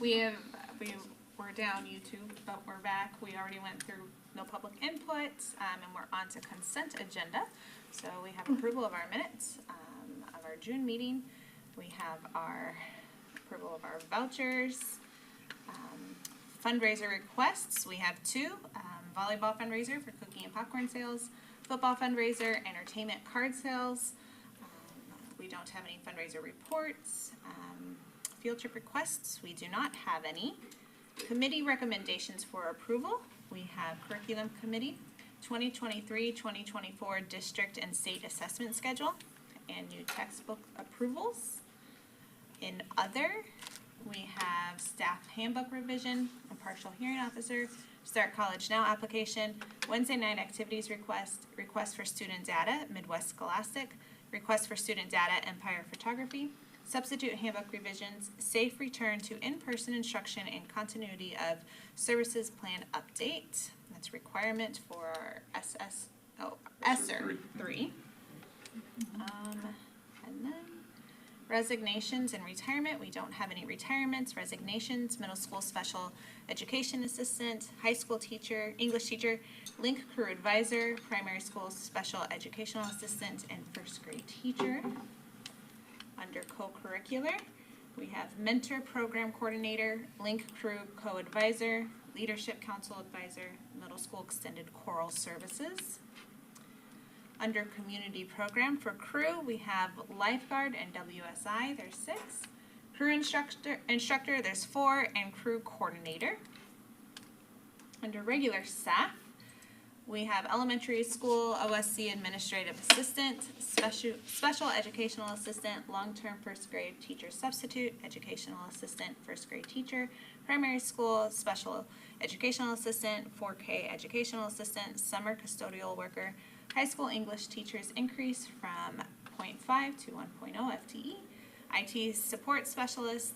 We were down YouTube, but we're back. We already went through no public input, and we're on to consent agenda. So we have approval of our minutes of our June meeting. We have our approval of our vouchers, fundraiser requests. We have two, volleyball fundraiser for cookie and popcorn sales, football fundraiser, entertainment card sales. We don't have any fundraiser reports. Field trip requests, we do not have any. Committee recommendations for approval. We have curriculum committee, 2023-2024 district and state assessment schedule, and new textbook approvals. In other, we have staff handbook revision, a partial hearing officer, Start College Now application, Wednesday night activities request for student data, Midwest Scholastic, request for student data, Empire Photography, substitute handbook revisions, safe return to in-person instruction and continuity of services plan update. That's requirement for ESSER 3. And then resignations and retirement. We don't have any retirements. Resignations, middle school special education assistant, high school teacher, English teacher, link crew advisor, primary school special educational assistant, and first grade teacher. Under co-curricular, we have mentor program coordinator, link crew co-advisor, leadership council advisor, middle school extended choral services. Under community program for crew, we have lifeguard and WSI, there's 6. Crew instructor, there's 4, and crew coordinator. Under regular staff, we have elementary school OSC administrative assistant, special educational assistant, long-term first grade teacher substitute, educational assistant, first grade teacher, primary school special educational assistant, 4K educational assistant, summer custodial worker, high school English teachers increase from 0.5 to 1.0 FTE, IT support specialist,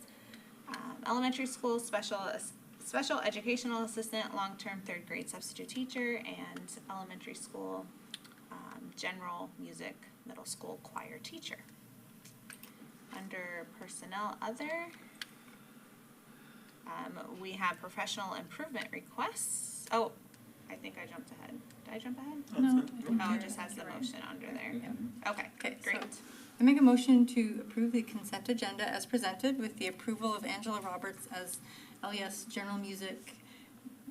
elementary school special educational assistant, long-term third grade substitute teacher, and elementary school general music middle school choir teacher. Under personnel other, we have professional improvement requests. Oh, I think I jumped ahead. Did I jump ahead? No. Oh, it just has the motion under there. Yeah. Okay, great. So I make a motion to approve the consent agenda as presented with the approval of Angela Roberts as LES General Music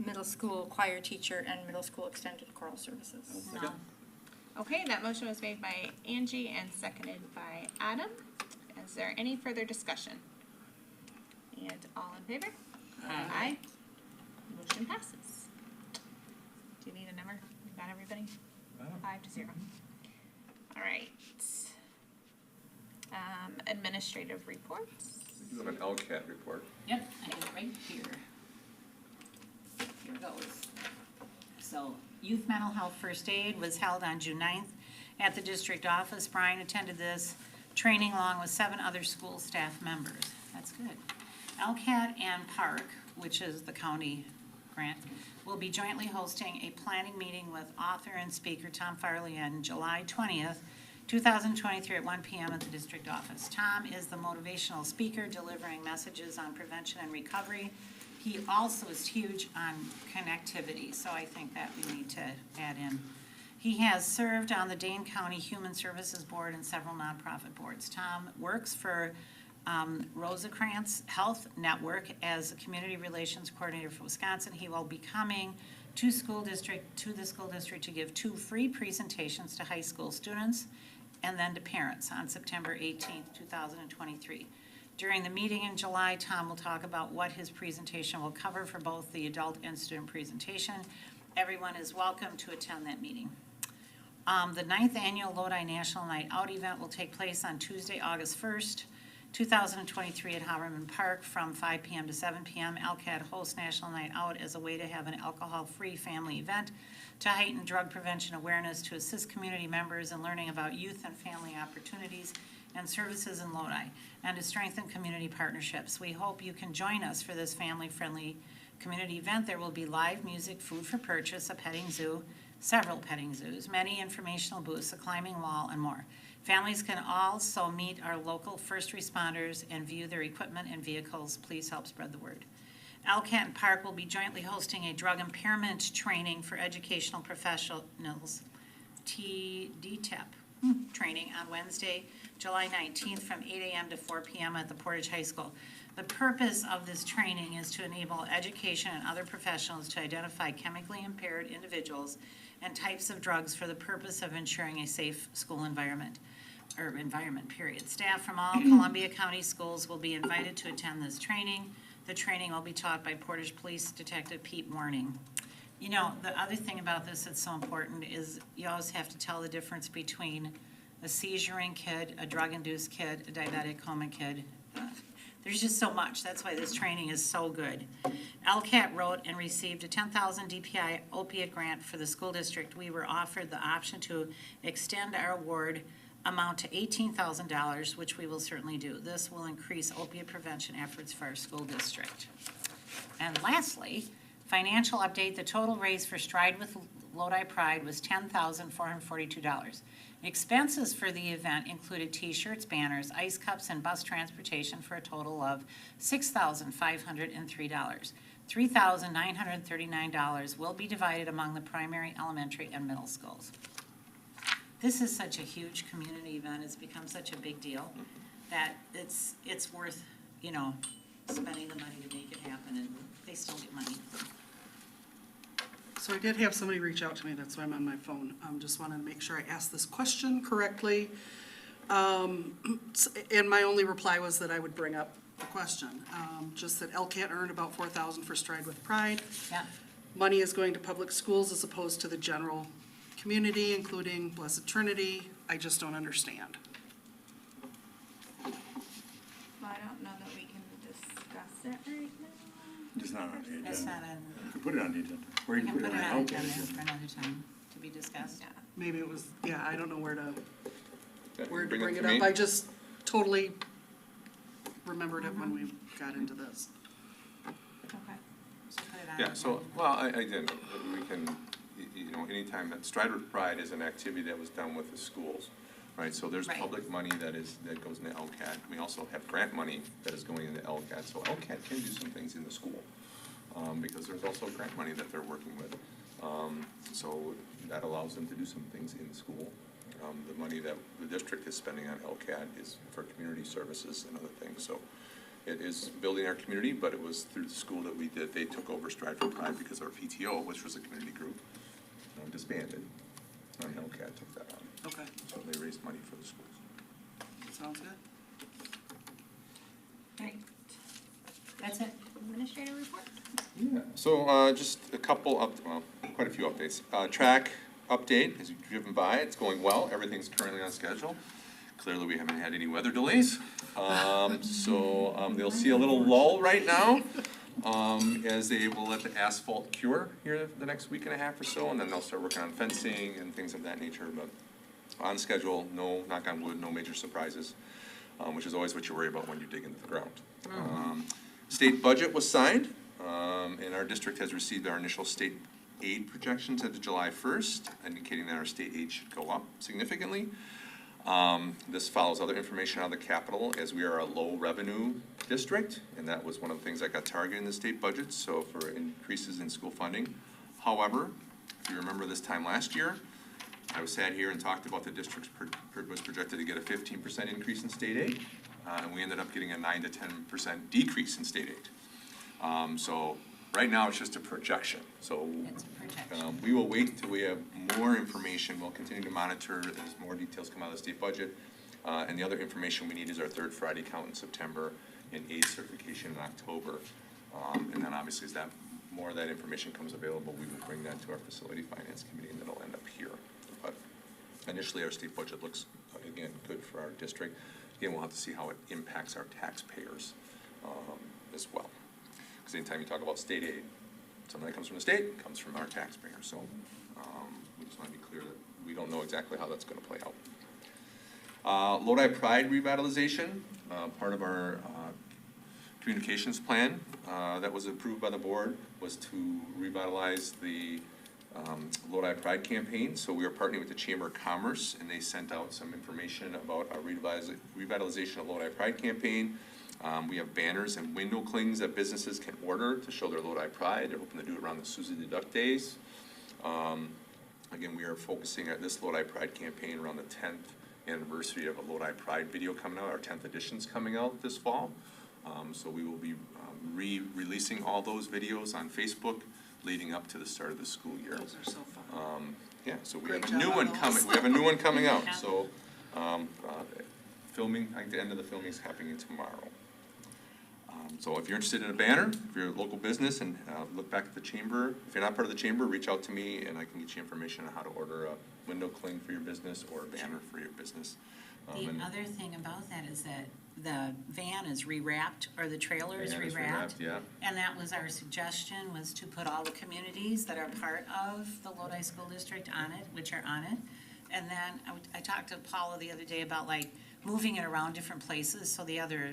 Middle School Choir Teacher and Middle School Extended Choral Services. No. Okay, that motion was made by Angie and seconded by Adam. Is there any further discussion? And all in favor? Aye. Motion passes. Do you need a number? You got everybody? 5-0. All right. Administrative reports. You have an LCAT report. Yep, I have it right here. Here it goes. So, Youth Mental Health First Aid was held on June 9th at the district office. Brian attended this training along with 7 other school staff members. That's good. LCAT and Park, which is the county grant, will be jointly hosting a planning meeting with author and speaker Tom Farley on July 20th, 2023 at 1 p.m. at the district office. Tom is the motivational speaker delivering messages on prevention and recovery. He also is huge on connectivity, so I think that we need to add in. He has served on the Dane County Human Services Board and several nonprofit boards. Tom works for Rosecrans Health Network as a community relations coordinator for Wisconsin. He will be coming to the school district to give 2 free presentations to high school students and then to parents on September 18th, 2023. During the meeting in July, Tom will talk about what his presentation will cover for both the adult and student presentation. Everyone is welcome to attend that meeting. The 9th annual Lodi National Night Out event will take place on Tuesday, August 1st, 2023 at Haberman Park from 5 p.m. to 7 p.m. LCAT hosts National Night Out as a way to have an alcohol-free family event to heighten drug prevention awareness, to assist community members in learning about youth and family opportunities and services in Lodi, and to strengthen community partnerships. We hope you can join us for this family-friendly community event. There will be live music, food for purchase, a petting zoo, several petting zoos, many informational booths, a climbing wall, and more. Families can also meet our local first responders and view their equipment and vehicles. Please help spread the word. LCAT Park will be jointly hosting a drug impairment training for educational professionals, DTEP training on Wednesday, July 19th from 8 a.m. to 4 p.m. at the Portage High School. The purpose of this training is to enable education and other professionals to identify chemically impaired individuals and types of drugs for the purpose of ensuring a safe school environment, period. Staff from all Columbia County schools will be invited to attend this training. The training will be taught by Portage Police Detective Pete Warning. You know, the other thing about this that's so important is you always have to tell the difference between a seizuring kid, a drug-induced kid, a diabetic coma kid. There's just so much. That's why this training is so good. LCAT wrote and received a $10,000 DPI opiate grant for the school district. We were offered the option to extend our award amount to $18,000, which we will certainly do. This will increase opiate prevention efforts for our school district. And lastly, financial update, the total raise for Stride with Lodi Pride was $10,442. Expenses for the event included t-shirts, banners, ice cups, and bus transportation for a total of $6,503. $3,939 will be divided among the primary, elementary, and middle schools. This is such a huge community event. It's become such a big deal that it's worth, you know, spending the money to make it happen, and they still get money. So I did have somebody reach out to me, that's why I'm on my phone. Just wanted to make sure I asked this question correctly. And my only reply was that I would bring up the question. Just that LCAT earned about $4,000 for Stride with Pride. Yeah. Money is going to public schools as opposed to the general community, including Blessed Trinity. I just don't understand. Well, I don't know that we can discuss it right now. It's not on the agenda. It's not in, You can put it on the agenda. Or we you can can put it on on the agenda agenda. for another time to be discussed. Yeah. Maybe it was, yeah, I don't know where to bring Bring it to me. up. I just totally remembered it when we got into this. Okay. So put it on Yeah, so, agenda. well, again, we can, you know, anytime that Stride with Pride is an activity that was done with the schools, right? So there's Right. public money that goes into LCAT. We also have grant money that is going into LCAT, so LCAT can do some things in the school, because there's also grant money that they're working with. So that allows them to do some things in school. The money that the district is spending on LCAT is for community services and other things, so it is building our community, but it was through the school that they took over Stride for Pride because our PTO, which was a community group, disbanded, and LCAT took that on. Okay, So they raised money for the schools. sounds good. Great. That's it. Administrator report? Yeah, so just a couple of, well, quite a few updates. Track update, as you've driven by, it's going well. Everything's currently on schedule. Clearly, we haven't had any weather delays. They'll see a little lull right now as they will let the asphalt cure here the next week and a half or so, and then they'll start working on fencing and things of that nature. But on schedule, no, knock on wood, no major surprises, which is always what you worry about when you dig into the ground. State budget was signed, and our district has received our initial state aid projections at the July 1st, indicating that our state aid should go up significantly. This follows other information out of the capital, as we are a low revenue district, and that was one of the things that got targeted in the state budget, so for increases in school funding. However, if you remember this time last year, I was sat here and talked about the district was projected to get a 15% increase in state aid, and we ended up getting a 9 to 10% decrease in state aid. So right now, it's just a projection, so It's a projection. we will wait until we have more information. We'll continue to monitor as more details come out of the state budget. And the other information we need is our third Friday count in September and aid certification in October. And then obviously as that, more of that information comes available, we will bring that to our facility finance committee and it'll end up here. But initially, our state budget looks, again, good for our district. Again, we'll have to see how it impacts our taxpayers as well. Because anytime you talk about state aid, something that comes from the state comes from our taxpayers. So we just want to be clear that we don't know exactly how that's going to play out. Lodi Pride revitalization, part of our communications plan that was approved by the board was to revitalize the Lodi Pride campaign. So we are partnering with the Chamber of Commerce, and they sent out some information about our revitalization of Lodi Pride campaign. We have banners and window clings that businesses can order to show their Lodi Pride. They're hoping to do it around the Susie the Duck days. Again, we are focusing at this Lodi Pride campaign around the 10th anniversary of a Lodi Pride video coming out. Our 10th edition's coming out this fall. So we will be re-releasing all those videos on Facebook leading up to the start of the school year. Those are so fun. Yeah, so we Great have a job new on one those. coming, we have a new one coming out, Yeah. so, filming, I think the end of the filming is happening tomorrow. So if you're interested in a banner, if you're a local business and, look back at the chamber, if you're not part of the chamber, reach out to me and I can get you information on how to order a window cling for your business or a banner for your business. The And other thing about that is that the van is rewrapped, or the trailer is van is rewrapped. Yeah, And that was our suggestion, was to put all the communities that are part of the Lodi School District on it, which are on it. And then I talked to Paula the other day about like moving it around different places so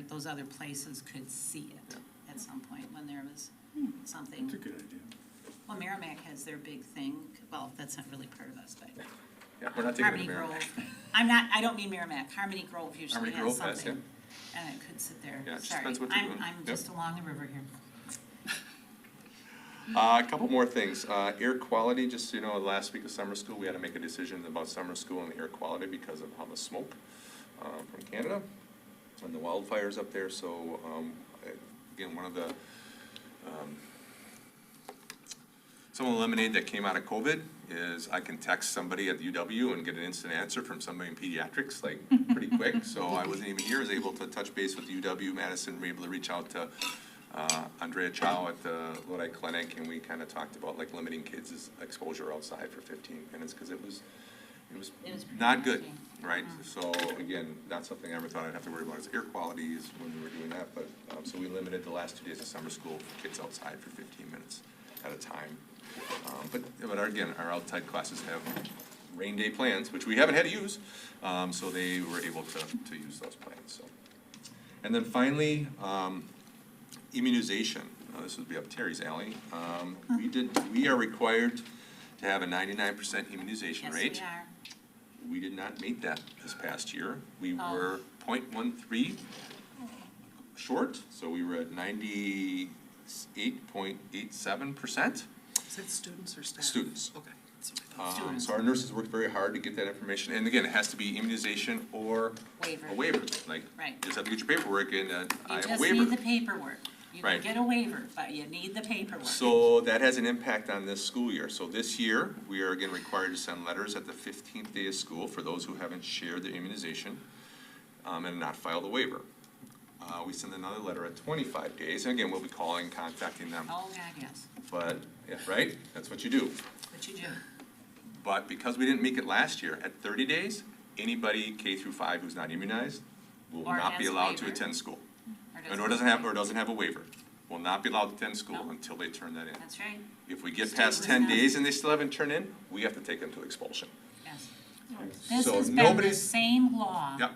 those other places could see it at some point when there was something. That's a good idea. Well, Merrimack has their big thing, well, that's not really part of us, but yeah, we're not taking Harmony it to Merrimack. Grove. I don't mean Merrimack, Harmony Grove usually Harmony has Grove has, something. And it could sit there, Yeah, it just sorry, depends what you're doing. I'm Yep. just along the river here. A couple more things. Air quality, just so you know, last week of summer school, we had to make a decision about summer school and the air quality because of how much smoke from Canada and the wildfires up there. So, again, one of the, some of the lemonade that came out of COVID is I can text somebody at the UW and get an instant answer from somebody in pediatrics, like, pretty quick. So I wasn't even here, I was able to touch base with the UW Madison, were able to reach out to Andrea Chow at the Lodi Clinic, and we kind of talked about like limiting kids' exposure outside for 15 minutes, because it was pretty not good, nasty. right? So again, not something I ever thought I'd have to worry about, is air quality is when we were doing that, but, so we limited the last 2 days of summer school for kids outside for 15 minutes at a time. But our outside classes have rain day plans, which we haven't had to use, so they were able to use those plans, so. And then finally, immunization. This would be up Terry's alley. We are required to have a 99% immunization Yes, rate. we are. We did not meet that this past year. We Oh. were 0.13 short, so we were at 98.87%. Is it students or staff? Students. Okay. That's what I thought. Students. So our nurses worked very hard to get that information, and again, it has to be immunization or Waiver. a waiver, like, Right. you just have to get your paperwork in, I You have a just waiver. need the paperwork. You can Right. get a waiver, but you need the paperwork. So that has an impact on this school year. So this year, we are again required to send letters at the 15th day of school for those who haven't shared their immunization, and not filed a waiver. We send another letter at 25 days, and again, we'll be calling, contacting them, Oh, God, yes, but, yeah, right, that's what you do. but you do. But because we didn't make it last year, at 30 days, anybody K through 5 who's not immunized will Or not be has a allowed to waiver. attend school. Or Or doesn't have a waiver, will not be allowed to attend school No. until they turn that in. That's right, If we get State past was 10 not- days and they still haven't turned in, we have to take them to expulsion. yes. This So has been the nobody's- same law Yep,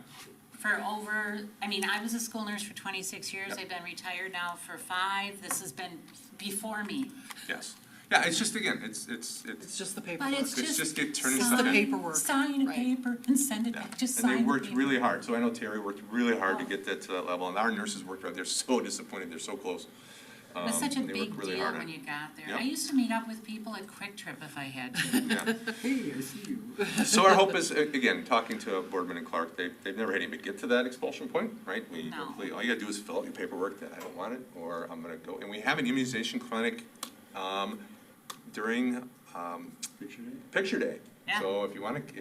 for over, I was a school nurse for 26 years. Yep. I've been retired now for 5. This has been before me. yes. Yeah, it's just, again, it's, It's just the But paperwork. it's It's just get turning It's stuff the in. paperwork. Sign a Right. paper and send it Yeah. back, just And sign they the worked paper. really hard, so I know Terry worked really hard to get that to that level, and our nurses worked hard, they're so disappointed, they're so close. It was such a They big worked really deal hard on when it. you got there. Yep. I used to meet up with people at Quick Trip if I had to. Yeah. Hey, I see you. So our hope is, again, talking to Boardman and Clark, they've never had anybody get to that expulsion point, right? No. All you gotta do is fill out your paperwork that I don't want it, or I'm gonna go, and we have an immunization clinic, during, Picture day? Picture Day. Yeah. So if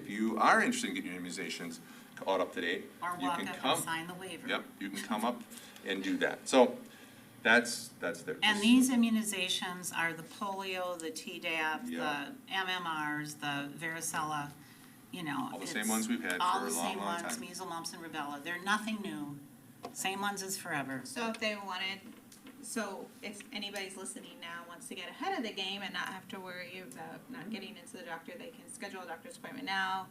you are interested in getting your immunizations caught up to date, Or you walk can up and come. sign the waiver. Yep, you can come up and do that. So that's there. And these immunizations are the polio, the Tdap, the Yeah. MMRs, the varicella, All the it's same ones we've had all for a the long, same long ones, time. measles, mumps, and rubella. They're nothing new. Same ones as forever. So if they wanted, so if anybody's listening now wants to get ahead of the game and not have to worry about not getting into the doctor, they can schedule a doctor's appointment now,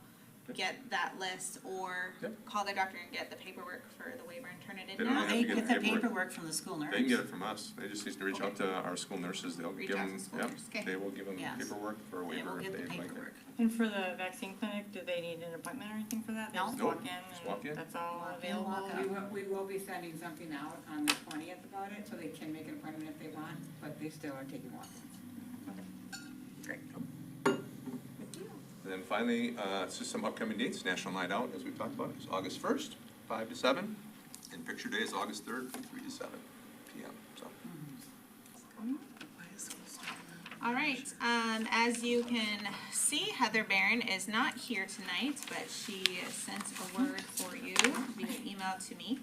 get that list or Yep. call their doctor and get the paperwork for the waiver and turn it They in don't now. have to They get get the the paperwork. paperwork from the school nurse. They can get it from us. They just need to reach out to our school nurses. They'll Reach give out to them, school yep, nurse. Okay. they will give them Yes. paperwork for a They waiver will if get the they'd like it. paperwork. And for the vaccine clinic, do they need an appointment or anything for that? They No. just Nope. walk in Just and walk in. that's all Walk in, available? walk out. We will be sending something out on the 20th about it, so they can make an appointment if they want, but they still are taking walk-ins. Great. And then finally, it's just some upcoming dates. National Night Out, as we've talked about, is August 1st, 5 to 7. And Picture Day is August 3rd, 3 to 7 p.m. So, All right, as you can see, Heather Barron is not here tonight, but she sent a word for you via email to me.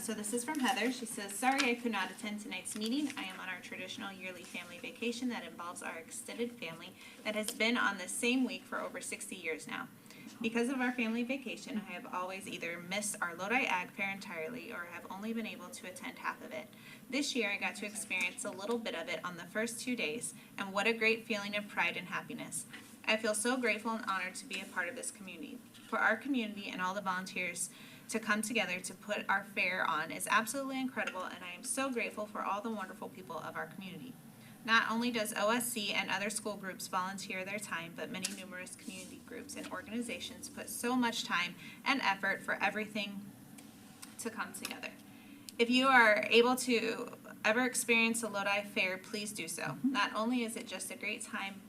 So this is from Heather. She says, "Sorry I could not attend tonight's meeting. I am on our traditional yearly family vacation that involves our extended family that has been on the same week for over 60 years now. Because of our family vacation, I have always either missed our Lodi Ag Fair entirely or have only been able to attend half of it. This year, I got to experience a little bit of it on the first 2 days, and what a great feeling of pride and happiness. I feel so grateful and honored to be a part of this community. For our community and all the volunteers to come together to put our fair on is absolutely incredible, and I am so grateful for all the wonderful people of our community. Not only does OSC and other school groups volunteer their time, but many numerous community groups and organizations put so much time and effort for everything to come together. If you are able to ever experience a Lodi Fair, please do so. Not only is it just a great time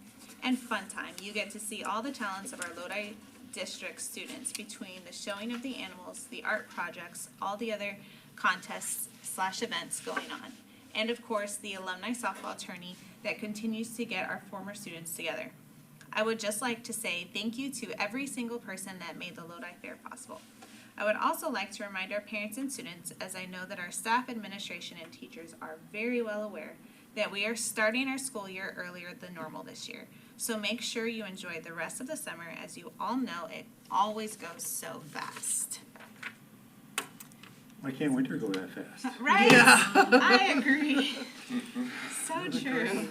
and fun time, you get to see all the talents of our Lodi District students between the showing of the animals, the art projects, all the other contests/events going on. And of course, the alumni softball tourney that continues to get our former students together. I would just like to say thank you to every single person that made the Lodi Fair possible. I would also like to remind our parents and students, as I know that our staff, administration, and teachers are very well aware, that we are starting our school year earlier than normal this year. So make sure you enjoy the rest of the summer, as you all know it always goes so fast. Why can't winter go that fast? Right? I agree. So true.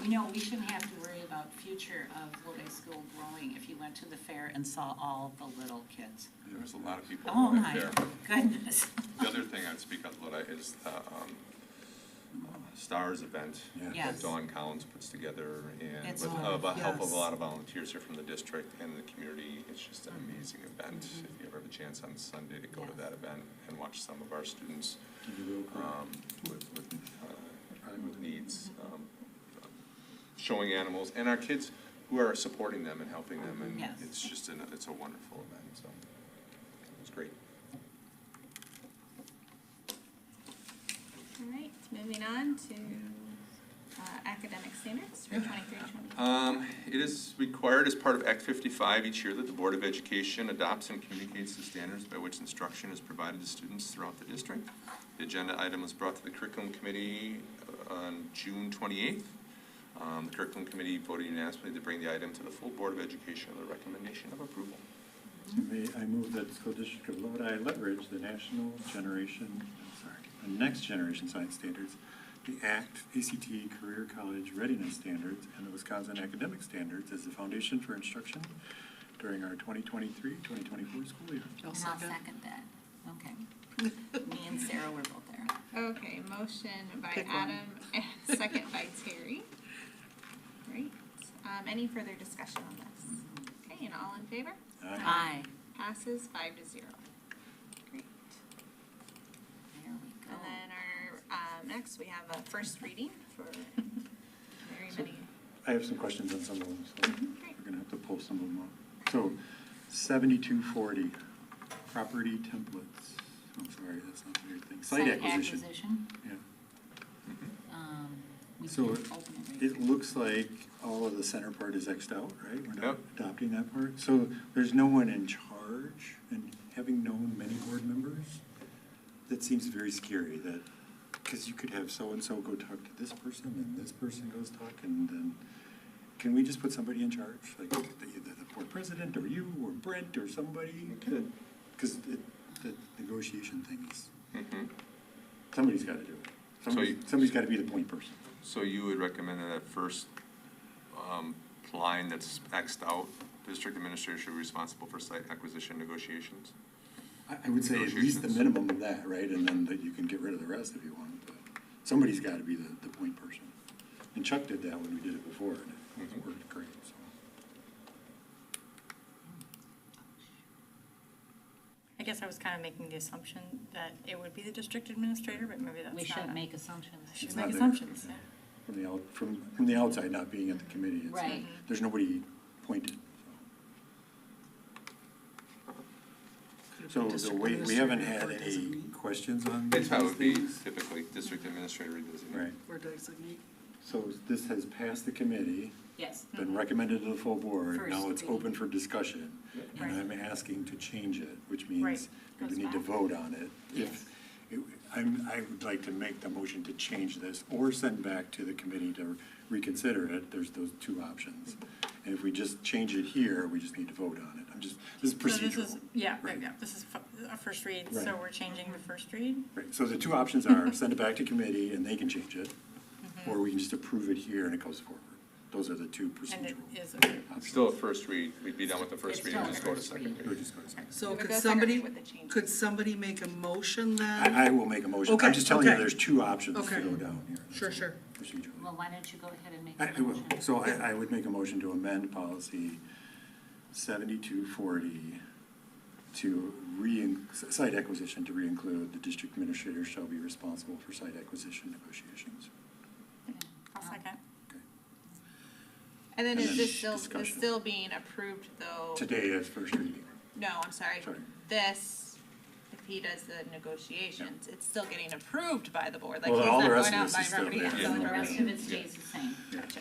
You know, we shouldn't have to worry about future of Lodi School growing if you went to the fair and saw all the little kids. there was a lot of people Oh right my there. goodness. The other thing I'd speak of Lodi is the STARS event Yeah. Yes. that Dawn Collins puts together, and It's with wonderful. the help of Yes. a lot of volunteers here from the district and the community. It's just an amazing event. If you ever have a chance on Sunday to go to Yes. that event and watch some of our students Did you go, with needs, showing animals, and our kids who are supporting them and helping them, and Yes. it's just, it's a wonderful event, so it's great. All right, moving on to academic standards for Yeah. 23-24. It is required as part of Act 55 each year that the Board of Education adopts and communicates the standards by which instruction is provided to students throughout the district. The agenda item was brought to the Curriculum Committee on June 28th. The Curriculum Committee voted unanimously to bring the item to the full Board of Education with a recommendation of approval. I move that the School District of Lodi leverage the next generation science standards, the ACT, ACT Career College Readiness Standards, and the Wisconsin Academic Standards as the foundation for instruction during our 2023-2024 school year. I'll second that. Okay. Me and Sarah were both there. Okay, motion by Pick one. Adam and second by Terry. Great. Any further discussion on this? Okay, and all in favor? Aye. Passes 5-0. Great. There we go. And then our, next we have a first reading for very many. I have some questions on some of them, so Great. we're gonna have to pull some of them up. So, 7240, property templates. I'm sorry, that's not the right thing. Site acquisition. Yeah. We So can open it right it looks like all of the center part is Xed out, right? We're not Yep. adopting that part. So there's no one in charge, and having known many board members, that seems very scary that, because you could have so-and-so go talk to this person, and this person goes talk, and then, can we just put somebody in charge? Like either the board president, or you, or Brent, or somebody? Because the negotiation thing is, Mhm. somebody's gotta do it. Somebody's gotta be the point person. So you would recommend that first line that's Xed out district administrator should be responsible for site acquisition negotiations. I would say at least the Negotiations. minimum of that, right? And then that you can get rid of the rest if you want, but somebody's gotta be the point person. And Chuck did that when we did it before, and it worked great, so. I guess I was kind of making the assumption that it would be the district administrator, but maybe that's not. We shouldn't make assumptions. Should It's make not there. assumptions, yeah. From the outside, not being at the committee, it's, Right. there's nobody appointed, so. So we haven't had any questions on That's these how it would be things? typically, district administrator designate. Right, Or designate. so this has passed the committee, Yes. been recommended to the full board, First now it's reading. open for discussion. Right. And I'm asking to change it, which Right. means we Goes need to back. vote on it. Yes. I would like to make the motion to change this, or send back to the committee to reconsider it, there's those two options. And if we just change it here, we just need to vote on it, this is So this is, procedural. yeah, Right. yeah, this is a first read, so Right. we're changing the first read. Right, so the two options are send it back to committee and they can change it, Mm-hmm. or we can just approve it here and it goes forward. Those are the two And it procedural is, options. Still a first read, we'd be done with the first It's read and still a just go to first second read. Or read. just go to second. So We'll could go second somebody, read with the changes. could somebody make a motion then? I will make a motion, Okay, I'm just telling you, okay. there's two options to Okay. go down here. Sure, sure. Procedurally. Well, why don't you go ahead and make I the will. motion? So I would make a motion to amend policy 7240 to site acquisition to re-include the district administrator shall be responsible for site acquisition negotiations. I'll second. And then And is then this still, discussion. still being approved though? Today as first reading. No, I'm sorry. Sorry. This, if he does the negotiations, it's still getting approved by the board, like Well, he's all not the rest going of out this and is buying still property. there. and Yeah. selling The rest property. of it stays the same. Gotcha.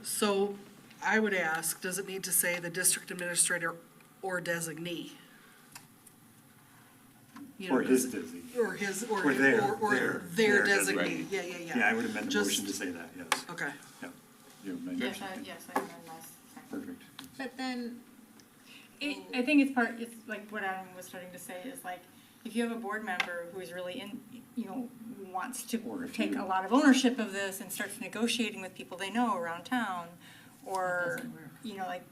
So I would ask, does it need to say the district administrator or designee? You know, Or his does- designee. Or his, or, Or their- or their their designee. designee, yeah, yeah, yeah. Yeah, I would amend the Just- motion to say that, yes. Okay, Yeah. You amend Yes, it. yes, I amend my second. Perfect. But then, I think it's like what Adam was starting to say, is like, if you have a board member who's really wants to Or if take you- a lot of ownership of this and starts negotiating with people they know around town, or, doesn't work.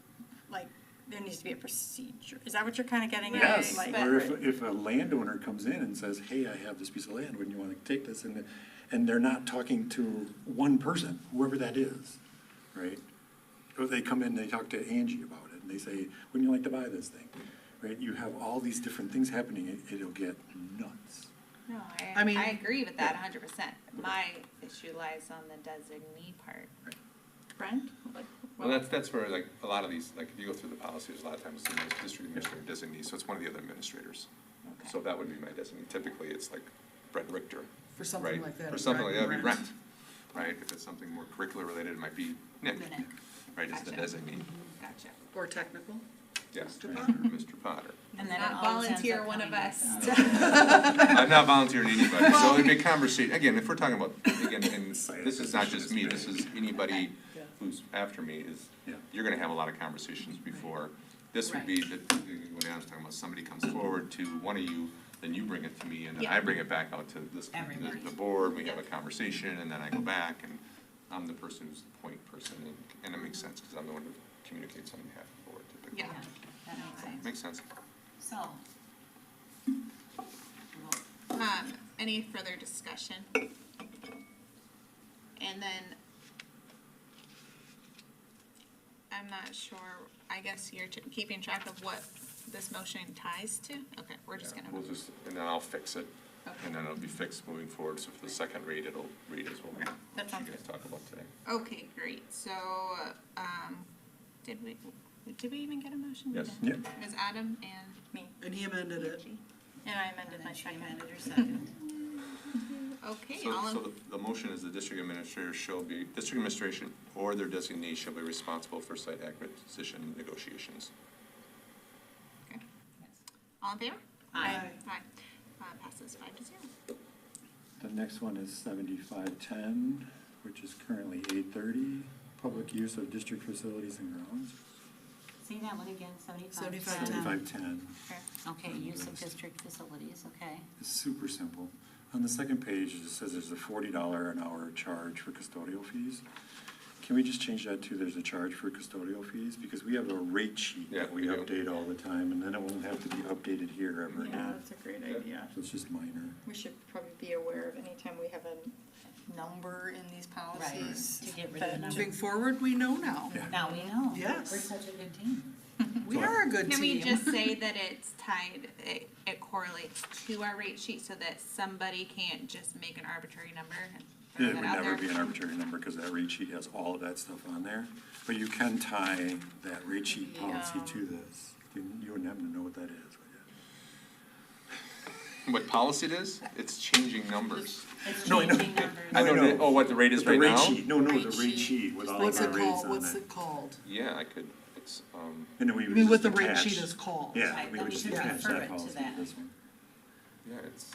like, there needs to be a procedure. Is that what you're kind of getting at? Yes, Like- or if a landowner comes in and says, hey, I have this piece of land, wouldn't you want to take this? And they're not talking to one person, whoever that is, right? Or they come in, they talk to Angie about it, and they say, wouldn't you like to buy this thing? Right, you have all these different things happening, it'll get nuts. no, I mean- I agree with that 100%. My issue lies on the designee part. Brent? Like, Well, that's where, like, a lot of these, like, if you go through the policies, a lot of times it's the district administrator designee, so it's one of the other administrators. Okay. So that would be my designee. Typically, it's like Brett Richter. for something right? like that. For something like that, it'd be Brent. Brent, right? If it's something more curricular related, it might be Nick, Nick. right, as the Gotcha. designee. Gotcha. Or technical. Yes, Mr. Potter. Mr. Potter. And then it Not always ends volunteer up one of coming back us. to I'm not volunteering anybody, so it'd be a conversation, again, if we're talking about, again, and Site this is not acquisition just me, is this bad. is anybody Yeah. who's after me, is, Yeah. you're gonna have a lot of conversations before. This would be, what Adam's talking about, somebody comes forward to one of you, then you bring it to me, and then I Yeah. bring it back out to this, Everybody. the board, we have a conversation, and then I go back, and I'm the person who's the point person, and it makes sense, because I'm the one who communicates on behalf of the board typically. Yeah. Yeah, that makes sense. Makes sense. So. Any further discussion? And then, I'm not sure, I guess you're keeping track of what this motion ties to? Okay, we're just Yeah, gonna. we'll just, and then I'll fix it, Okay. and then it'll be fixed moving forward, so for the second read, it'll read as what we, That what sounds you guys good. talk about today. Okay, great, so, did we even get a motion? We Yes. did. Yeah. It was Adam and Me, And he amended it. Angie. and I amended And my then she second. amended her second. Okay, So, all so in, the motion is the district administrator shall be, district administration or their designee shall be responsible for site acquisition negotiations. okay. All in favor? Aye. Aye. Passes 5-0. The next one is 7510, which is currently 830, public use of district facilities and grounds. Say that one again, 75. 7510. 7510. Okay, use of district facilities, okay. It's super simple. On the second page, it says there's a $40 an hour charge for custodial fees. Can we just change that to there's a charge for custodial fees? Because we have a rate sheet Yeah, that we we do. update all the time, and then it won't have to be updated here ever Yeah, again. that's a great idea. So it's just minor. We should probably be aware of anytime we have a number in these policies. To get rid of the that- number. Moving forward, we know now. Yeah. Now we know. Yes. We're such a good team. We are a good team. Can we just say that it's tied, it correlates to our rate sheet so that somebody can't just make an arbitrary number and throw It that would out never there? be an arbitrary number because that rate sheet has all of that stuff on there. But you can tie that rate sheet policy to this. You wouldn't happen to know what that is, would you? What policy it is? It's changing numbers. It's No, I know. changing numbers. I know, know. oh, what the rate is The right rate now? sheet, no, Rate the rate sheet. sheet with all What's of our it rates called? on What's it. it called? Yeah, I could, it's, And then we I would mean, what just the rate attach- sheet is called. Yeah, Right, we then would we just should attach refer it that to policy to that. this one. yeah, it's,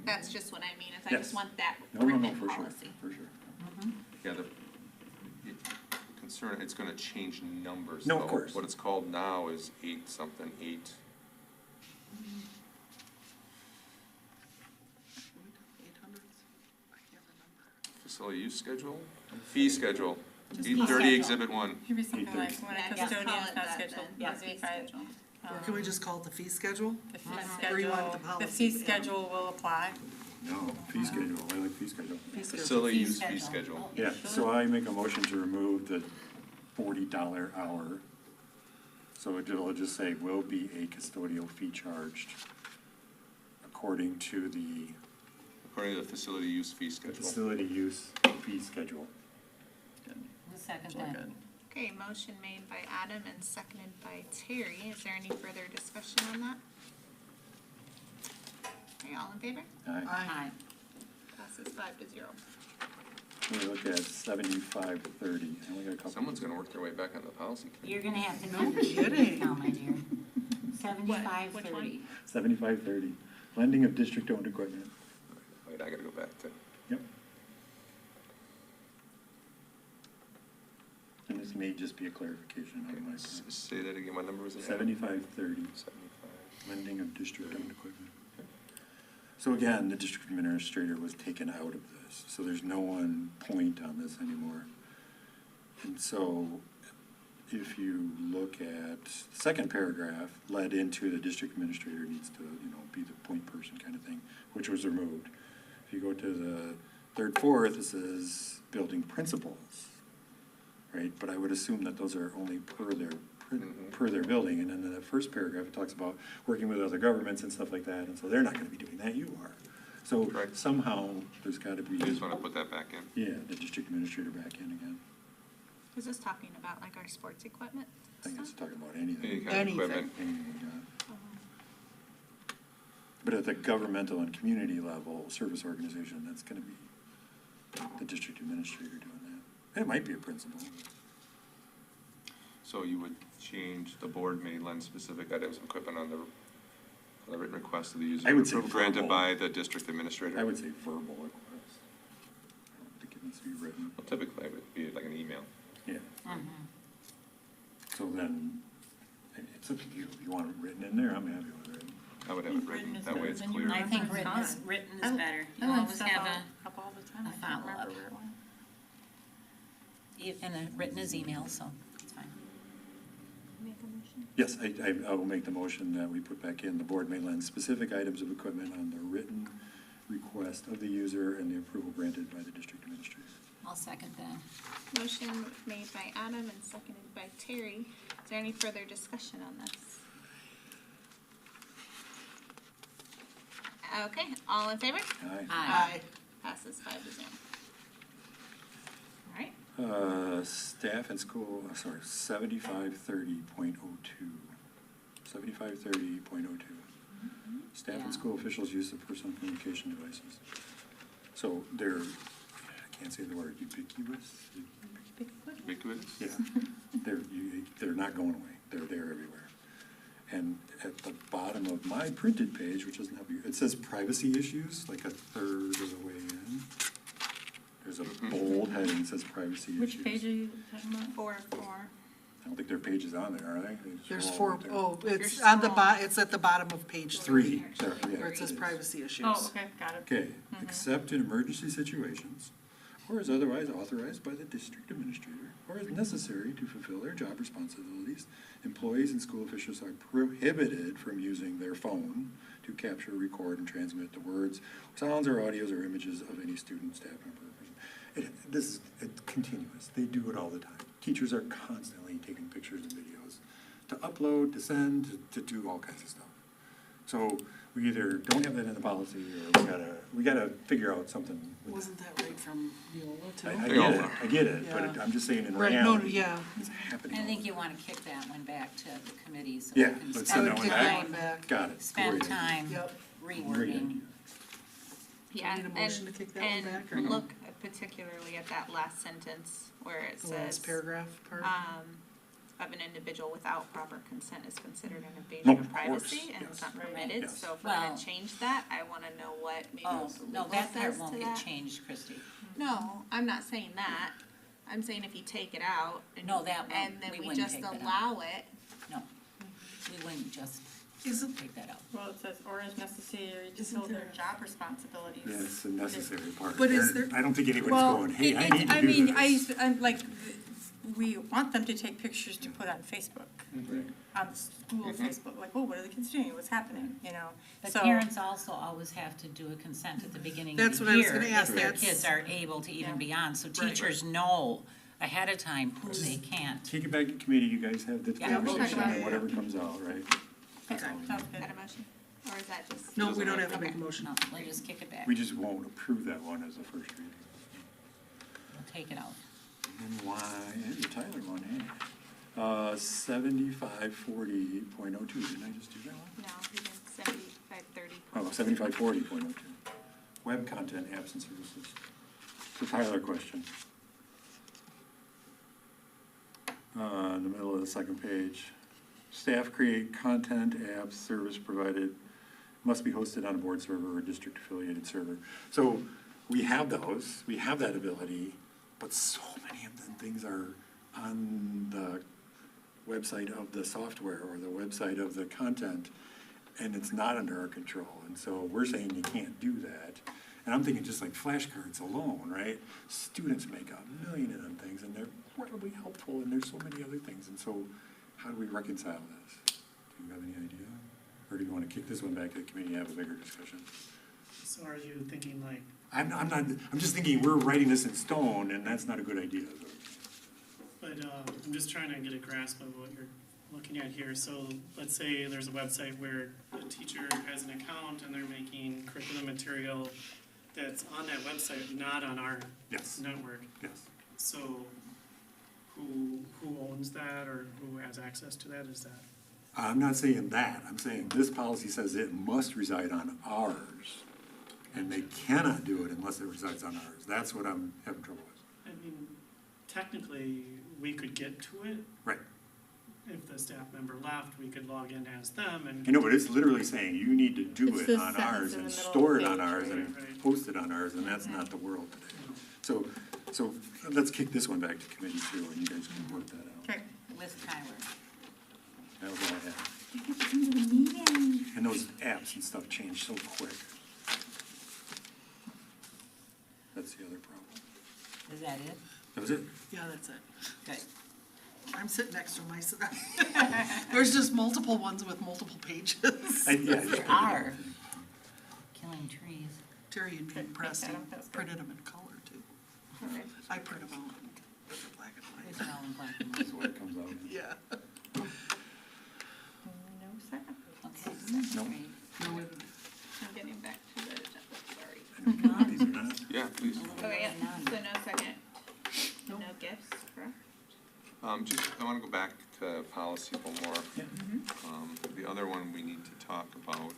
That's just what I mean, is I Yes. just want that No, written for sure, policy. for sure. yeah, the concern, it's gonna change numbers. No, of though. course. What it's called now is 8. 800s? I can't remember. Facility use schedule, fee schedule, Just 8:30 schedule. Exhibit 1. Should be something like 8:30. when Yeah, a just custodian call is it not that scheduled, then, yeah, the fee verified. schedule. Or can we just call it the fee schedule? The fee Or you want the schedule, the policy fee to schedule will apply. No, fee schedule, I like fee schedule. Facility Fee use fee schedule. schedule. Yeah, so I make a motion to remove the $40 hour. So it'll just say, will be a custodial fee charged according to the According to the facility use fee schedule. facility use fee schedule. We'll second We're that. good. Okay, motion made by Adam and seconded by Terry. Is there any further discussion on that? Okay, all in favor? Aye. Aye. Passes 5-0. We look at 7530. I only got a couple. Someone's gonna work their way back on the policy committee. You're gonna have to No finish kidding. now, my dear. Which 75:30. one? 7530, lending of district-owned equipment. Wait, I gotta go back to, Yep. And this may just be a clarification on my part. say that again, what number was it? 7530, 75. lending of district-owned equipment. So again, the district administrator was taken out of this, so there's no one point on this anymore. And so if you look at the second paragraph, led into the district administrator needs to, be the point person kind of thing, which was removed. If you go to the third, fourth, it says building principals, right? But I would assume that those are only per their building. And then in the first paragraph, it talks about working with other governments and stuff like that, and so they're not gonna be doing that, you are. So Correct. somehow, there's gotta be, You just wanna put that back in? yeah, the district administrator back in again. Is this talking about like our sports equipment I think it's stuff? talking about Any anything. kind of Anything. equipment. Anything we got. But at the governmental and community level, service organization, that's gonna be the district administrator doing that. It might be a principal. So you would change, the board may lend specific items of equipment on the written request of the user. I would say approval Granted verbal. by the district administrator. I would say verbal request. I don't think it needs to be written. Well, typically, it would be like an email. Yeah. So then, it's up to you. If you want it written in there, I'm happy with it. I would have it written, is that way better it's than clear. I think written is Fine. better. I You like always stuff have up all the time. a I can't remember follow-up. where it went. and a written is email, so it's fine. Make a motion. Yes, I will make the motion that we put back in, the board may lend specific items of equipment on the written request of the user and the approval granted by the district administrator. I'll second that. Motion made by Adam and seconded by Terry. Is there any further discussion on this? Okay, all in favor? Aye. Aye. Passes 5-0. All right, Staff and school, 7530.02. 7530.02. Staff Yeah. and school officials' use of personal communication devices. So they're, I can't say the word, ubiquitous? Ubiquitous? Yeah, they're not going away, they're there everywhere. And at the bottom of my printed page, which doesn't have you, it says privacy issues, like a third of the way in. There's a bold heading that says privacy issues. Which page are you talking about? 4 of 4. I don't think there are pages on there, are they? They just There's roll four, right there. oh, it's You're on the scrolling. it's at the bottom of page Three, three, there, yeah. where it says is. privacy issues. Oh, okay, got it. Okay, except in emergency situations, or is otherwise authorized by the district administrator, or is necessary to fulfill their job responsibilities, employees and school officials are prohibited from using their phone to capture, record, and transmit the words, sounds, or audios or images of any student, staff member, or person. This is continuous. They do it all the time. Teachers are constantly taking pictures and videos to upload, to send, to do all kinds of stuff. So we either don't have that in the policy, or we gotta figure out something with Wasn't that right from Viola too? I get it, but Yeah. I'm just saying in Right, no, reality, yeah. it's happening. I all think the you time. want to kick that one back to the committee so we Yeah, can let's I send would that one kick that back. one back. Got it. spend Great. time Yep. rewording. Yeah, Need a motion to kick that one back, or and no? look particularly at that last sentence where it The says, last paragraph part? of an individual without proper consent is considered an No, invasion of of privacy course, and it's yes. not permitted, Yes. so if we're gonna Well- change that, I wanna know what maybe Oh, the no, legal that part says won't to get that. changed, Christie. No, I'm not saying that, I'm saying if you take it out and, No, that won't. and then We we wouldn't just take that out. allow it, No, we wouldn't just Is it, take that out. Well, it says, or is necessary to Isn't fill their there- job responsibilities. Yeah, it's the necessary part. But is there- I don't think anybody's Well, going, hey, I it- need to do this. I mean, I'm like, we want them to take pictures to put on Facebook, on school Facebook, like, oh, what are the kids doing, what's happening, you know? But So- parents also always have to do a consent at the beginning of That's the what I was year gonna ask, if their that's- kids are able to even Yeah. be on, so Right. teachers know ahead of time who they can't. Take it back to committee, you guys have the Yeah, we'll conversation, talk about and it. whatever comes out, right? Okay, sounds is good. that a motion? Or is that just? no, we don't have to make a motion. No, we'll just kick it back. We just won't approve that one as a first reading. We'll take it out. And why, and the Tyler one, eh? 7540.02, didn't I just do that one? No, you did 7530. Oh, 7540.02. Web content apps and services. The Tyler question. In the middle of the second page. Staff create content, apps, service provided, must be hosted on a board server or district affiliated server. So we have those, we have that ability, but so many of the things are on the website of the software or the website of the content, and it's not under our control. And so we're saying you can't do that. And I'm thinking just like flashcards alone, right? Students make a million of them things, and they're incredibly helpful, and there's so many other things. And so how do we reconcile this? Do you have any idea? Or do you want to kick this one back to the committee and have a bigger discussion? So are you thinking like, I'm not, I'm just thinking we're writing this in stone, and that's not a good idea. but I'm just trying to get a grasp of what you're looking at here. So let's say there's a website where a teacher has an account and they're making curriculum material that's on that website, not on our Yes, network. yes. So who owns that or who has access to that? Is that? I'm not saying that. I'm saying this policy says it must reside on ours, and they cannot do it unless it resides on ours. That's what I'm having trouble with. I mean, technically, we could get to it. Right. If the staff member left, we could log in as them and. I know, but it's literally saying you need to do It's it this on sentence ours in and the middle of store the it on page, ours right? and Right. post it on ours, and that's not the world today. So let's kick this one back to committee too, and you guys can work that out. Okay. With Tyler. That was all I had. You get to come to the meeting. And those apps and stuff change so quick. That's the other problem. Is that it? That was it. Yeah, that's it. Good. I'm sitting next to my, there's just multiple ones with multiple pages. Yeah, There are. Killing trees. Terry and Okay, Pete pressed make that and up, that's good. printed them in color too. Okay. I print them out in black and It's white. all in black and That's white. the way it comes out. Yeah. No second. Okay. No. Great. No, I'm getting back to the agenda, sorry. I don't know what these are not. Yeah, please. A little Okay, bit yeah, of none. so no second, no gifts, correct? I want to go back to policy one more. Yeah. The other one we need to talk about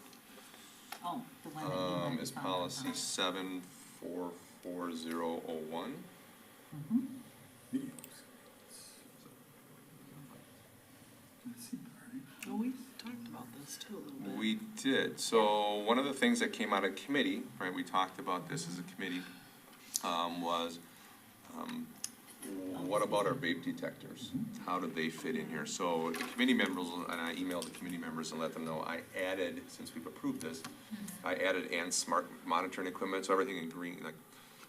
Oh, the one that you wanted is to talk policy about. 744001. Mhm. Videos. Let's see, all right. oh, we talked about this too a little bit. We did. So one of the things that came out of committee, right, we talked about this as a committee, was what about our vape detectors? How do they fit in here? So the committee members, and I emailed the committee members and let them know, I added, since we've approved this, I added and smart monitoring equipment, so everything in green, like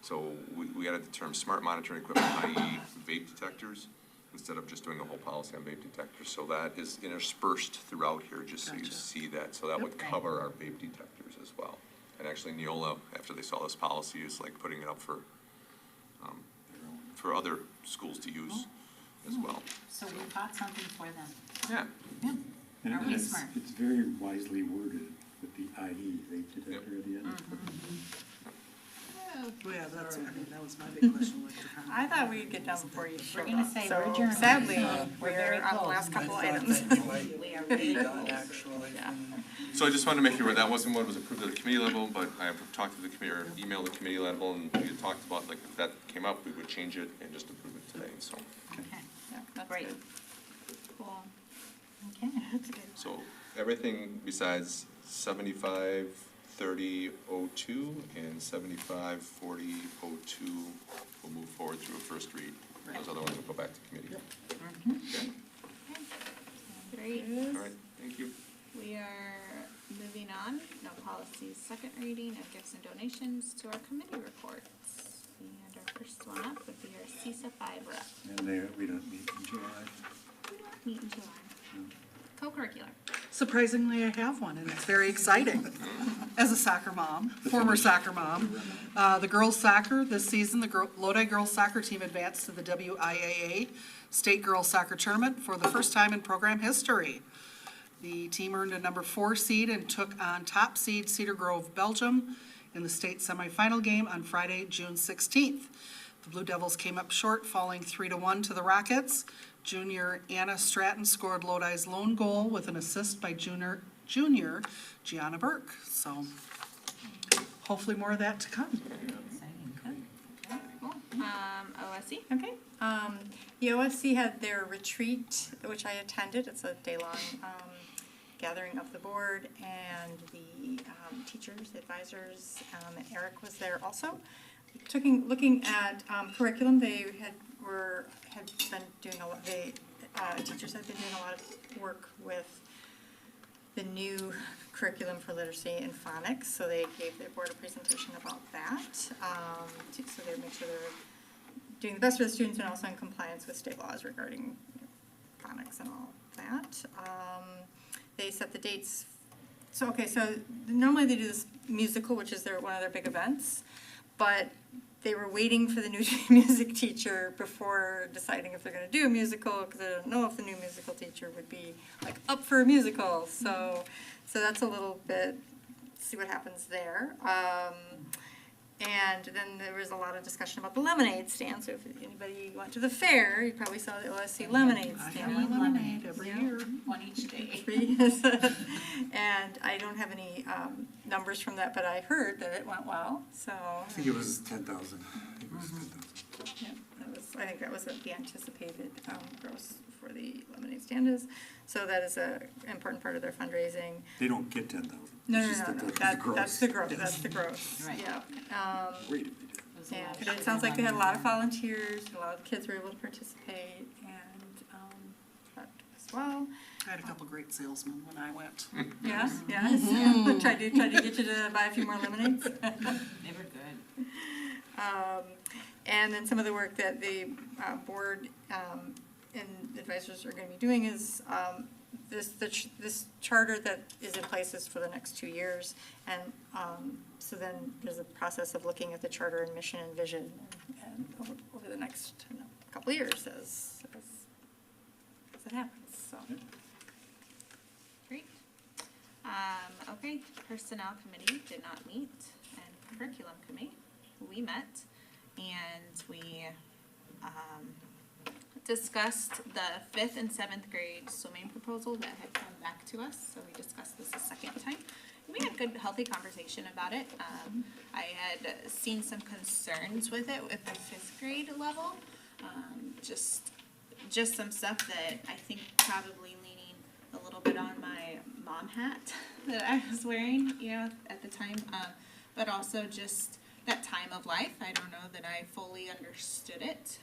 So we added the term smart monitoring equipment, i.e. vape detectors, instead of just doing the whole policy on vape detectors. So that is interspersed throughout here, just so you Gotcha. see that. So that would cover our vape detectors as well. And actually Neola, after they saw this policy, is like putting it up for other schools to use as well. So we bought something for them. Yeah. Yeah. And Are we it's, smart? it's very wisely worded with the IE, vape detector at the end. Well, yeah, that's, I mean, that was my big question. Like, I thought we'd get done before you showed gonna up, say so we're adjourned. sadly, We're very we're on the close. last couple I thought items. that you might We are be really done, close. actually. Yeah. So I just wanted to make you aware, that wasn't what was approved at the committee level, but I have talked to the committee, or emailed the committee level, and we had talked about, like, if that came up, we would change it and just approve it today, so. Okay, Yeah, that's great. good. Cool. Okay. So everything besides 75-30-02 and 75-40-02 will move forward through a first read. Those other ones will go back to committee. Okay, Great. all right, thank you. We are moving on, no policies, second reading of gifts and donations to our committee reports. And our first one up would be our CISA 5 rep. And we don't meet in July. We don't meet in July. Co-curricular. surprisingly, I have one, and it's very exciting. As a soccer mom, former soccer mom, the girls' soccer this season, the Lodi girls' soccer team advanced to the WIAA State Girls Soccer Tournament for the first time in program history. The team earned a number 4 seed and took on top seed Cedar Grove, Belgium, in the state semifinal game on Friday, June 16th. The Blue Devils came up short, falling 3-1 to the Rockets. Junior Anna Stratton scored Lodi's lone goal with an assist by junior Gianna Burke. So hopefully more of that to come. Exciting, good. Cool. OSC. Okay. The OSC had their retreat, which I attended. It's a day-long gathering of the board and the teachers, advisors, and Eric was there also. Looking at curriculum, they had been doing a lot. Teachers had been doing a lot of work with the new curriculum for literacy and phonics, so they gave the board a presentation about that. So they make sure they're doing the best for the students and also in compliance with state laws regarding phonics and all that. They set the dates. So normally they do this musical, which is one of their big events, but they were waiting for the new music teacher before deciding if they're going to do a musical, because they don't know if the new musical teacher would be up for a musical. So that's a little bit, see what happens there. And then there was a lot of discussion about the lemonade stand. So if anybody went to the fair, you probably saw the OSC lemonade I stand. have my lemonade every Yeah. year. One each day. And I don't have any numbers from that, but I heard that it went well, so. I think it was 10,000. Yeah, I think that was what the anticipated gross for the lemonade stand is. So that is an important part of their fundraising. They don't get 10,000. No, It's just that's gross. the growth, that's the growth, Right. yeah. Great if they did. It was a lot. And it sounds like they had a lot of volunteers, a lot of kids were able to participate, and that as well. I had a couple great salesmen when I went. Yes, yes. Tried to get you to buy a few more lemonades. They were good. And then some of the work that the board and advisors are going to be doing is this charter that is in place is for the next 2 years. And so then there's a process of looking at the charter and mission and vision and over the next couple of years as it happens, so. Great. Okay, Personnel Committee did not meet, and Curriculum Committee, we met, and we discussed the 5th and 7th grade swimming proposal that had come back to us, so we discussed this a second time. And we had a good, healthy conversation about it. I had seen some concerns with it with the 5th grade level, just some stuff that I think probably leaning a little bit on my mom hat that I was wearing, at the time, but also just that time of life. I don't know that I fully understood it.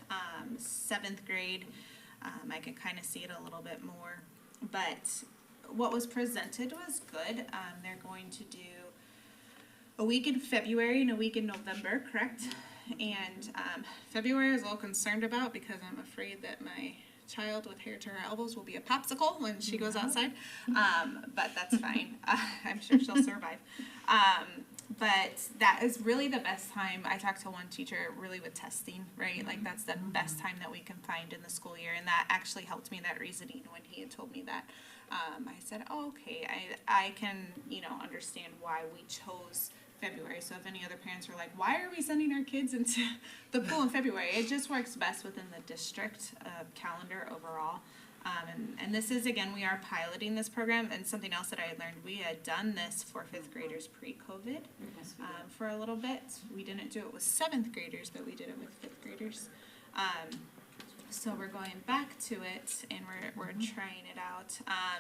7th grade, I could kind of see it a little bit more, but what was presented was good. They're going to do a week in February and a week in November, correct? And February I was a little concerned about because I'm afraid that my child with hair to her elbows will be a popsicle when she goes outside. But that's fine. I'm sure she'll survive. But that is really the best time. I talked to one teacher really with testing, right? Like that's the best time that we can find in the school year. And that actually helped me, that reasoning, when he had told me that. I said, oh, okay, I can, understand why we chose February. So if any other parents were like, why are we sending our kids into the pool in February? It just works best within the district calendar overall. And this is, again, we are piloting this program, and something else that I had learned, we had done this for fifth graders pre-COVID for a little bit. We didn't do it with seventh graders, but we did it with fifth graders. So we're going back to it, and we're trying it out.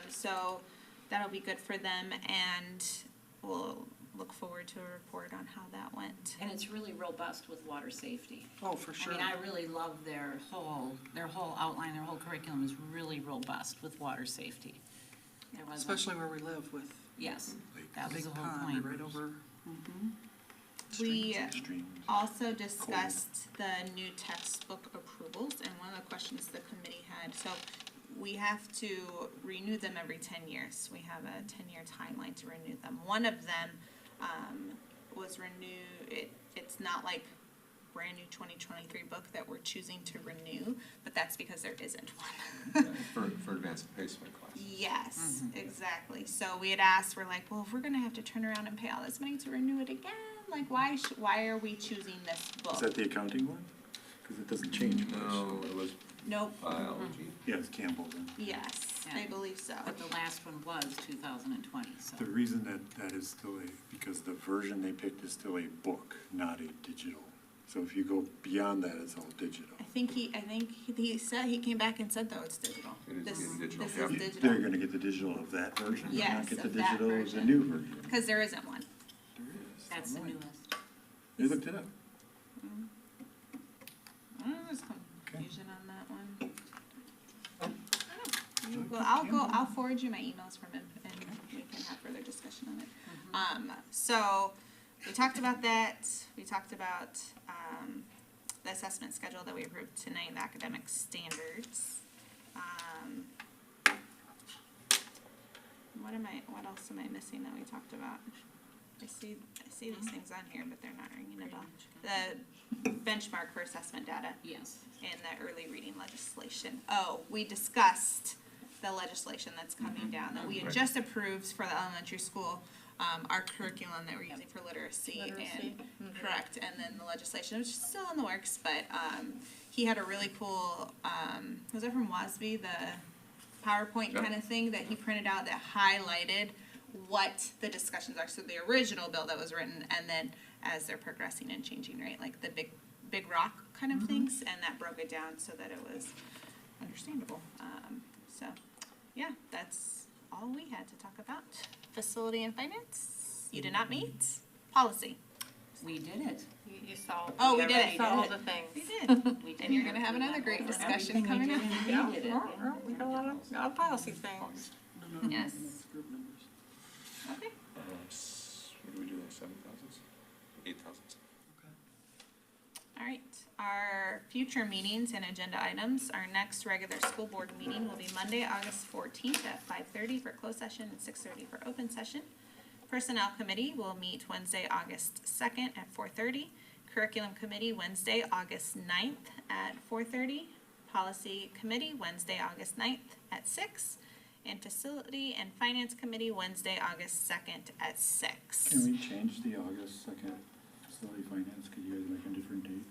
So that'll be good for them, and we'll look forward to a report on how that went. And it's really robust with water safety. Oh, for sure. I mean, I really love their whole outline, their whole curriculum is really robust with water safety. There wasn't- Especially where we live with Yes, that a was big the whole pond point. right over. We Streams. also discussed the new textbook approvals, and one of the questions the committee had, so we have to renew them every 10 years. We have a 10-year timeline to renew them. One of them was renewed, it's not like brand new 2023 book that we're choosing to renew, but that's because there isn't one. For advanced placement class. Yes, exactly. So we had asked, we're like, well, if we're gonna have to turn around and pay all this money to renew it again, like why are we choosing this book? Is that the accounting one? Because it doesn't change much. No, it was Nope, biology. Yeah, it's Campbell then. yes, I Yeah. believe so. But the last one was 2020, so. The reason that is still because the version they picked is still a book, not a digital. So if you go beyond that, it's all digital. I think he said, he came back and said though it's digital. It is This digital, This yeah. is They're digital, gonna get the digital of that version, but Yes, not get the of that digital of the version. new version. because there isn't one. There is. That's the online. newest. They looked it up. There's confusion on that one. I don't know. I'll forward you my emails from him and we can have further discussion on it. So we talked about that. We talked about, the assessment schedule that we approved tonight, the academic standards. What else am I missing that we talked about? I see these things on here, but they're not ringing a bell. The benchmark for assessment data Yes. and the early reading legislation. Oh, we discussed the legislation that's coming down, that we had just approved for the elementary school, our curriculum that we're using for literacy and, correct, and then the legislation, which is still in the works, but, he had a really cool, was it from WASB, the PowerPoint Yep. kind of thing that he printed out that highlighted what the discussions are, so the original bill that was written, and then as they're progressing and changing, right, like the big rock kind of things, and that broke it down so that it was understandable. So, yeah, that's all we had to talk about. Facility and finance, you did not meet. Policy, We did it. You saw. Oh, we you did already it. saw all the things. we did, We did and you're it. gonna have We another went great over discussion everything we coming up. did, and we did it. We got a lot of policy things. Yes. Group numbers. Okay. What do we do, like 7,000? 8,000? All right, our future meetings and agenda items, our next regular school board meeting will be Monday, August 14th at 5:30 for closed session and 6:30 for open session. Personnel committee will meet Wednesday, August 2nd at 4:30. Curriculum committee Wednesday, August 9th at 4:30. Policy committee Wednesday, August 9th at 6. And facility and finance committee Wednesday, August 2nd at 6. Can we change the August 2nd facility finance? Could you guys make a different date?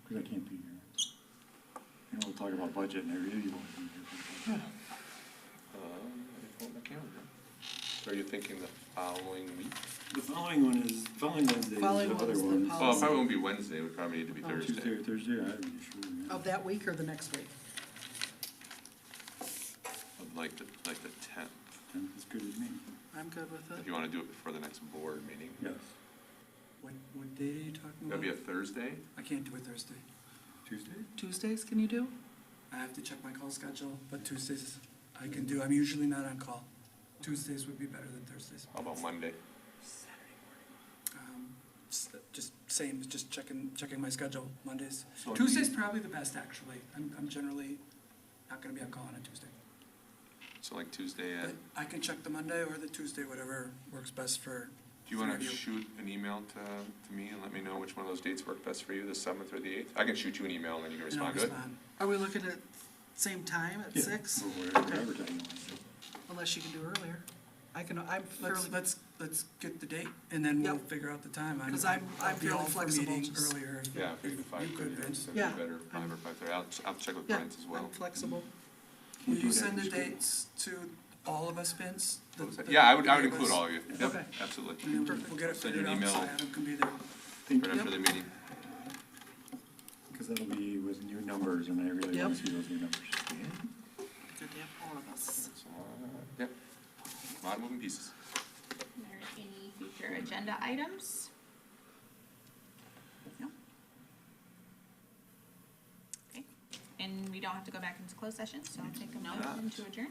Because I can't be here. And we'll talk about budget and I really want to be here for budget. I pulled my calendar. So are you thinking the following week? The following Wednesday is the Following other one is the one. policy. Well, it probably won't be Wednesday, it would probably need to be Tuesday Thursday. or Thursday, I'm not sure. yeah. Of that week or the next week? Like the 10th. 10th is good with me. I'm good with If it. you want to do it before the next board meeting. Yes. What date are you talking about? That'd be a Thursday? I can't do it Thursday. Tuesday? Tuesdays, can you do? I have to check my call schedule, but Tuesdays I can do. I'm usually not on call. Tuesdays would be better than Thursdays. How about Monday? Just same, as just checking my schedule Mondays. So Tuesday's probably the best, actually. I'm generally not gonna be on call on a Tuesday. So like Tuesday at, But I can check the Monday or the Tuesday, whatever works best for. do you wanna for you. shoot an email to me and let me know which one of those dates work best for you, the 7th or the 8th? I can shoot you an email and then you can And I'll respond to it. respond. Are we looking at same time at Yeah, 6? or whatever time you want to do. Unless you can do earlier. I'm fairly, Let's get the date and then we'll Yep. figure out the time. 'Cause I'm I'll be fairly all for flexible, meeting just- earlier. if- Yeah, if 3 to you 5:30 could, or Vince. something Yeah, better, 5 or 5:30. I'll check with yeah, Brent as well. I'm flexible. Will do you it send the after school. dates to all of us, Vince? Yeah, I would three of include us? all of you. Yep, Okay. absolutely. And then we'll get it Send you figured an out, so email. Adam can be there. Thank Right you, after the meeting. because that'll be with new numbers, and I really Yep. want to see those new numbers. Good to have all of us. So, yep, a lot of moving pieces. Are there any future agenda items? No? Okay, and we don't have to go back into closed session, so I'll take a No. motion to adjourn.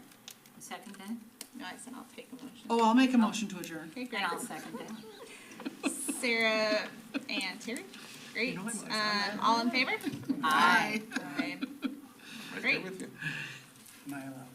Second then? No, I said I'll take a motion. Oh, I'll make a motion to adjourn. Okay, great. And I'll second that. Sarah and Terry, great. You know I was on that. All in favor? Aye. Aye. Right there Great. with you. Am I allowed?